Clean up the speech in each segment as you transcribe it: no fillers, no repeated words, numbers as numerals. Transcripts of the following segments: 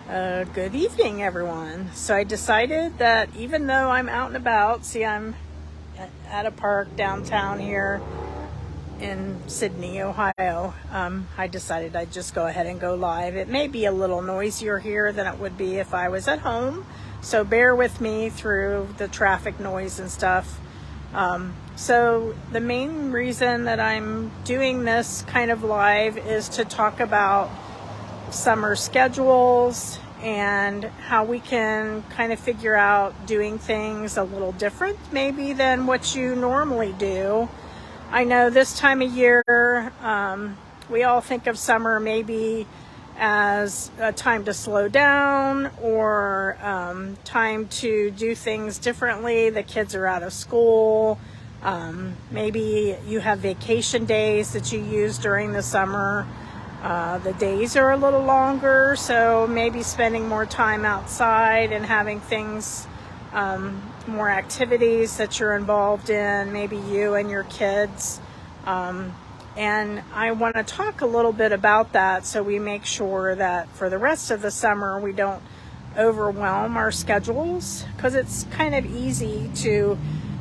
Good evening, everyone. So I decided that even though I'm out and about, see, I'm at a park downtown here in Sydney, Ohio. I decided I'd just go ahead and go live. It may be a little noisier here than it would be if I was at home, so bear with me through the traffic noise and stuff. So the main reason that I'm doing this kind of live is to talk about summer schedules and how we can kind of figure out doing things a little different maybe than what you normally do. I know this time of year, we all think of summer maybe as a time to slow down or time to do things differently. The kids are out of school. Maybe you have vacation days that you use during the summer. The days are a little longer, so maybe spending more time outside and having things, more activities that you're involved in, maybe you and your kids. And I want to talk a little bit about that so we make sure that for the rest of the summer we don't overwhelm our schedules, because it's kind of easy to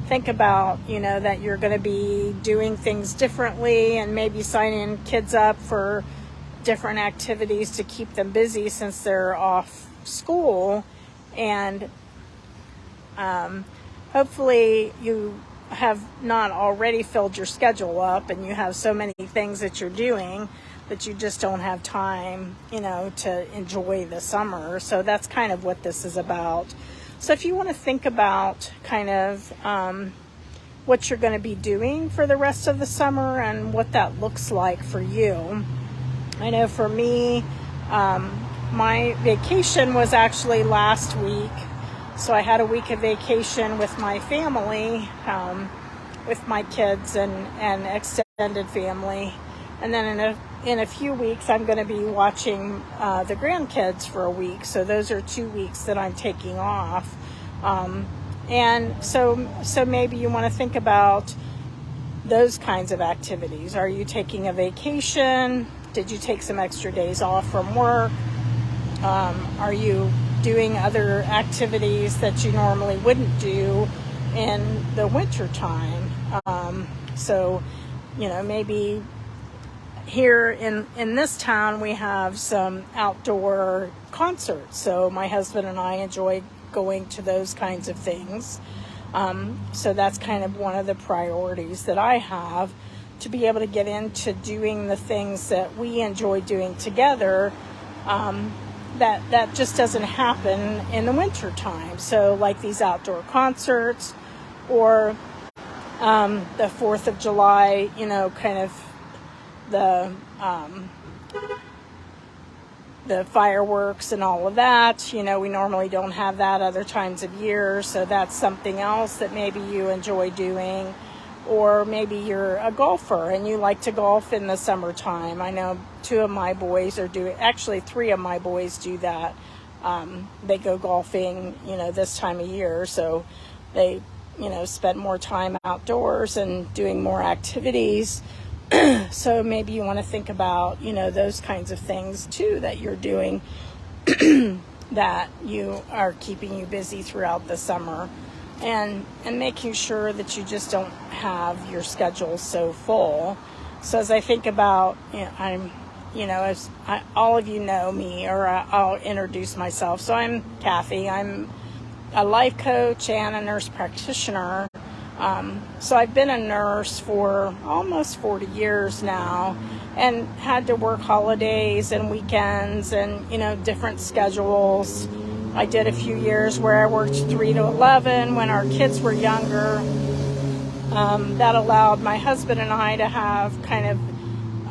think about, that you're going to be doing things differently and maybe signing kids up for different activities to keep them busy since they're off school. And hopefully you have not already filled your schedule up and you have so many things that you're doing that you just don't have time, to enjoy the summer. So that's kind of what this is about. So if you want to think about kind of what you're going to be doing for the rest of the summer and what that looks like for you. I know for me, my vacation was actually last week. So I had a week of vacation with my family, with my kids and extended family. And then in a few weeks, I'm going to be watching the grandkids for a week. So those are 2 weeks that I'm taking off. And so maybe you want to think about those kinds of activities. Are you taking a vacation? Did you take some extra days off from work? Are you doing other activities that you normally wouldn't do in the winter time? So maybe here in this town we have some outdoor concerts. So my husband and I enjoy going to those kinds of things. So that's kind of one of the priorities that I have, to be able to get into doing the things that we enjoy doing together, that just doesn't happen in the winter time. So like these outdoor concerts or the 4th of July, kind of the fireworks and all of that. We normally don't have that other times of year, so that's something else that maybe you enjoy doing. Or maybe you're a golfer and you like to golf in the summertime. I know 2 of my boys are doing, actually 3 of my boys do that. They go golfing, this time of year, so they, spend more time outdoors and doing more activities. So maybe you want to think about, those kinds of things too that you're doing that you are keeping you busy throughout the summer. And making sure that you just don't have your schedule so full. So as I think about, all of you know me, or I'll introduce myself. So I'm Kathy. I'm a life coach and a nurse practitioner. So I've been a nurse for almost 40 years now, and had to work holidays and weekends and, different schedules. I did a few years where I worked 3 to 11 when our kids were younger. That allowed my husband and I to have kind of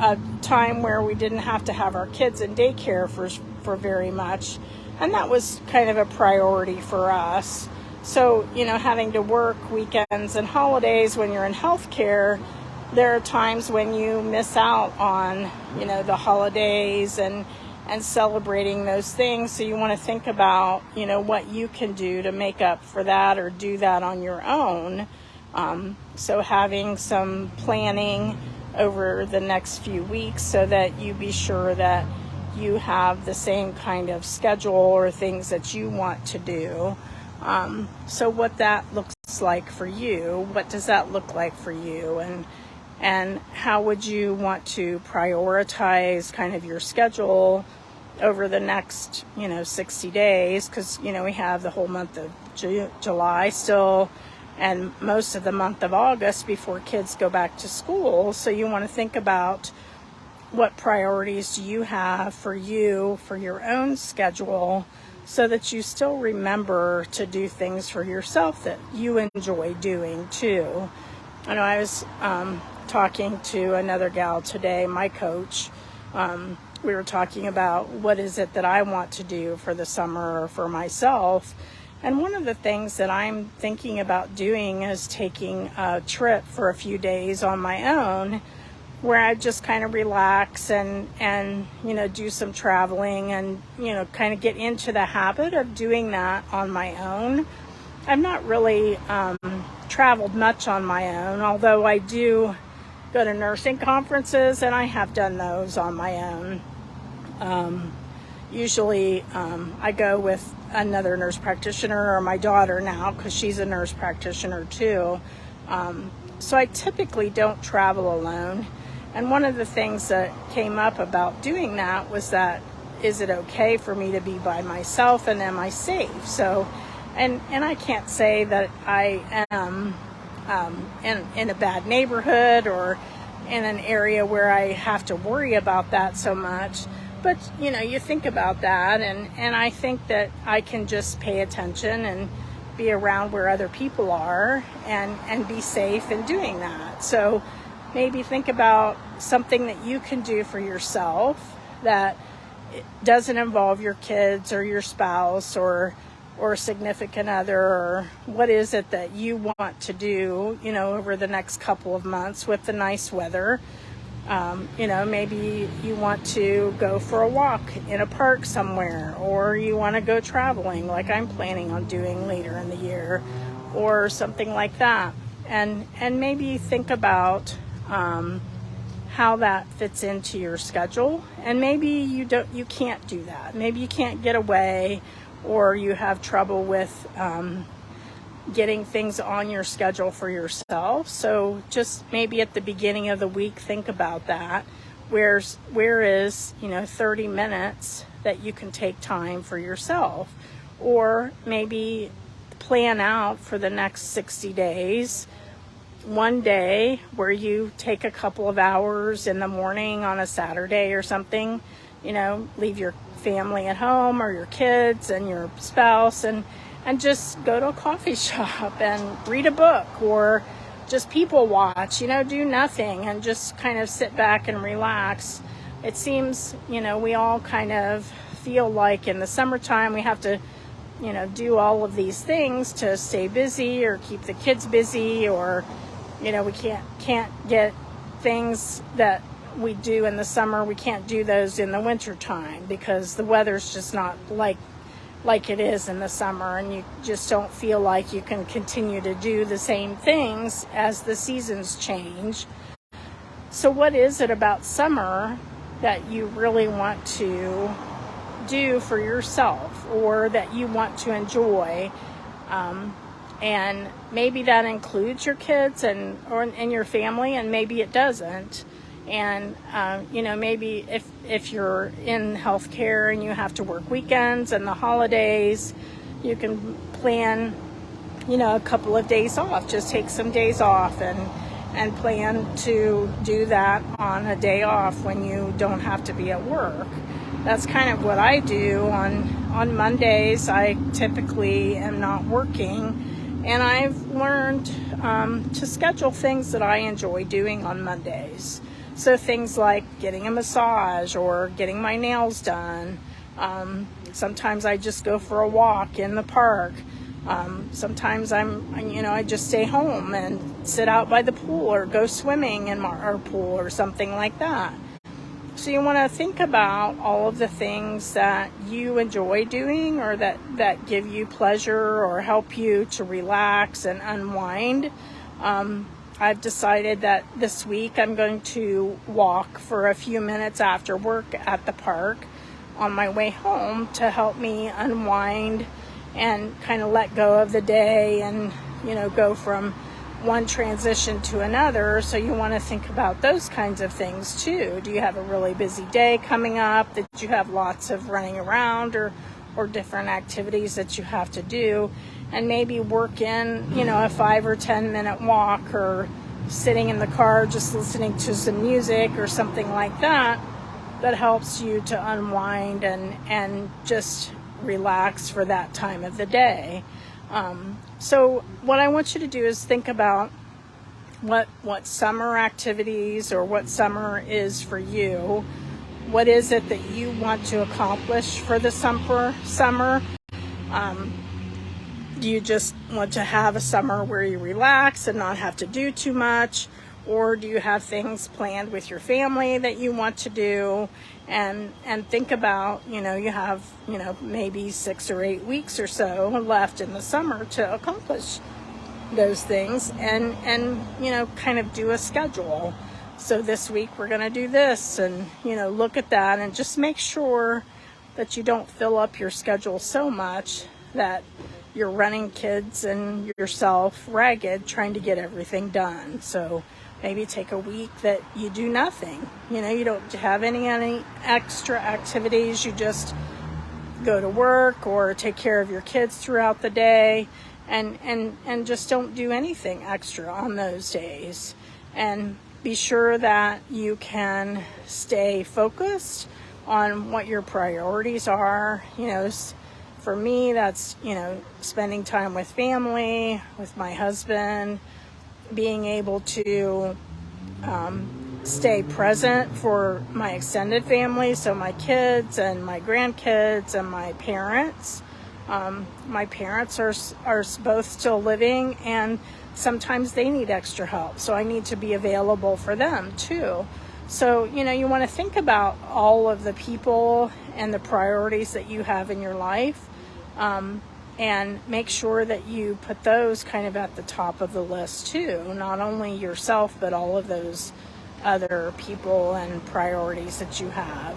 a time where we didn't have to have our kids in daycare for very much. And that was kind of a priority for us. So, having to work weekends and holidays when you're in healthcare, there are times when you miss out on, the holidays and celebrating those things. So you want to think about, what you can do to make up for that or do that on your own. So having some planning over the next few weeks so that you be sure that you have the same kind of schedule or things that you want to do. So what that looks like for you, what does that look like for you? And how would you want to prioritize kind of your schedule over the next, 60 days? Because, we have the whole month of July still, and most of the month of August before kids go back to school. So you want to think about what priorities do you have for you, for your own schedule, so that you still remember to do things for yourself that you enjoy doing too. I know I was talking to another gal today, my coach. We were talking about what is it that I want to do for the summer or for myself. And one of the things that I'm thinking about doing is taking a trip for a few days on my own, where I just kind of relax and do some traveling and, kind of get into the habit of doing that on my own. I've not really traveled much on my own, although I do go to nursing conferences, and I have done those on my own. Usually I go with another nurse practitioner, or my daughter now, because she's a nurse practitioner too. So I typically don't travel alone. And one of the things that came up about doing that was that, is it okay for me to be by myself, and am I safe? So, and I can't say that I am in a bad neighborhood or in an area where I have to worry about that so much. But, you think about that, and I think that I can just pay attention and be around where other people are and be safe in doing that. So maybe think about something that you can do for yourself that doesn't involve your kids or your spouse or significant other, or what is it that you want to do, over the next couple of months with the nice weather. Maybe you want to go for a walk in a park somewhere, or you want to go traveling like I'm planning on doing later in the year, or something like that. And maybe think about how that fits into your schedule. And maybe you can't do that. Maybe you can't get away, or you have trouble with getting things on your schedule for yourself. So just maybe at the beginning of the week, think about that. Where is 30 minutes that you can take time for yourself? Or maybe plan out for the next 60 days, one day where you take a couple of hours in the morning on a Saturday or something, leave your family at home or your kids and your spouse, and just go to a coffee shop and read a book, or just people watch, do nothing and just kind of sit back and relax. It seems, we all kind of feel like in the summertime we have to, do all of these things to stay busy or keep the kids busy, or, we can't get things that we do in the summer, we can't do those in the winter time because the weather's just not like it is in the summer, and you just don't feel like you can continue to do the same things as the seasons change. So what is it about summer that you really want to do for yourself, or that you want to enjoy? And maybe that includes your kids and your family, and maybe it doesn't. And, maybe if you're in healthcare and you have to work weekends and the holidays, you can plan, a couple of days off. Just take some days off and plan to do that on a day off when you don't have to be at work. That's kind of what I do on Mondays. I typically am not working. And I've learned to schedule things that I enjoy doing on Mondays. So things like getting a massage or getting my nails done. Sometimes I just go for a walk in the park. Sometimes I just stay home and sit out by the pool or go swimming in our pool or something like that. So you want to think about all of the things that you enjoy doing, or that give you pleasure or help you to relax and unwind. I've decided that this week I'm going to walk for a few minutes after work at the park. on my way home to help me unwind and kind of let go of the day and, you know, go from one transition to another. So you want to think about those kinds of things too. Do you have a really busy day coming up that you have lots of running around or different activities that you have to do, and maybe work in, you know, a 5 or 10 minute walk, or sitting in the car just listening to some music or something like that, that helps you to unwind and just relax for that time of the day. So what I want you to do is think about what summer activities, or what summer is for you. What is it that you want to accomplish for the summer? Do you just want to have a summer where you relax and not have to do too much? Or do you have things planned with your family that you want to do? And think about, you know, you have, you know, maybe 6 or 8 weeks or so left in the summer to accomplish those things, and you know, kind of do a schedule. So this week we're going to do this, and, you know, look at that and just make sure that you don't fill up your schedule so much that you're running kids and yourself ragged trying to get everything done. So maybe take a week that you do nothing. You know, you don't have any extra activities. You just go to work or take care of your kids throughout the day, and just don't do anything extra on those days. And be sure that you can stay focused on what your priorities are. You know, for me, that's, you know, spending time with family, with my husband, being able to stay present for my extended family, so my kids and my grandkids and my parents. My parents are both still living, and sometimes they need extra help, so I need to be available for them too. So, you know, you want to think about all of the people and the priorities that you have in your life, and make sure that you put those kind of at the top of the list too, not only yourself, but all of those other people and priorities that you have.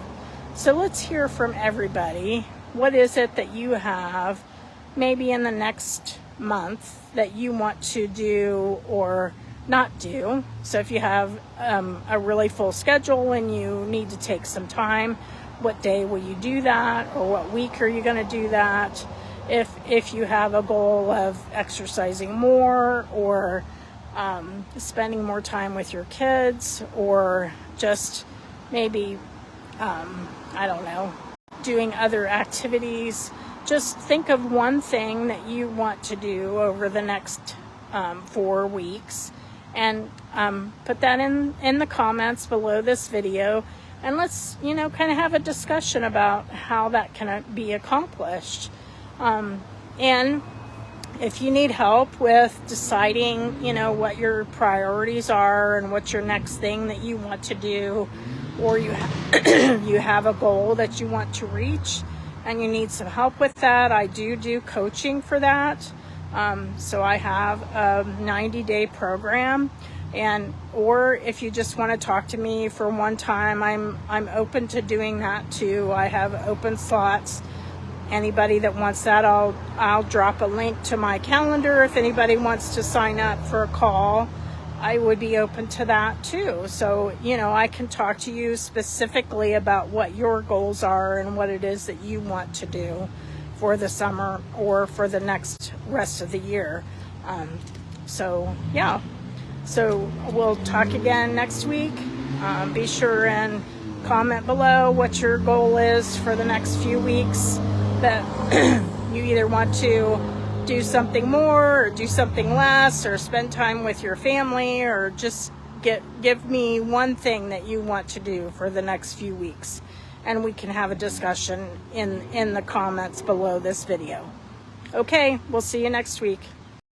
So let's hear from everybody. What is it that you have maybe in the next month that you want to do or not do? So if you have a really full schedule and you need to take some time, what day will you do that, or what week are you going to do that? If you have a goal of exercising more, or spending more time with your kids, or just maybe, I don't know, doing other activities, just think of one thing that you want to do over the next 4 weeks, and put that in the comments below this video, and let's, you know, kind of have a discussion about how that can be accomplished. And if you need help with deciding, you know, what your priorities are and what's your next thing that you want to do, or you have a goal that you want to reach and you need some help with that, I do coaching for that. So I have a 90-day program, or if you just want to talk to me for one time, I'm open to doing that too. I have open slots. Anybody that wants that, I'll drop a link to my calendar. If anybody wants to sign up for a call, I would be open to that too. So, you know, I can talk to you specifically about what your goals are and what it is that you want to do for the summer or for the next rest of the year. So yeah, so we'll talk again next week. Be sure and comment below what your goal is for the next few weeks, that you either want to do something more or do something less, or spend time with your family, or just give me one thing that you want to do for the next few weeks, and we can have a discussion in the comments below this video. Okay, we'll see you next week.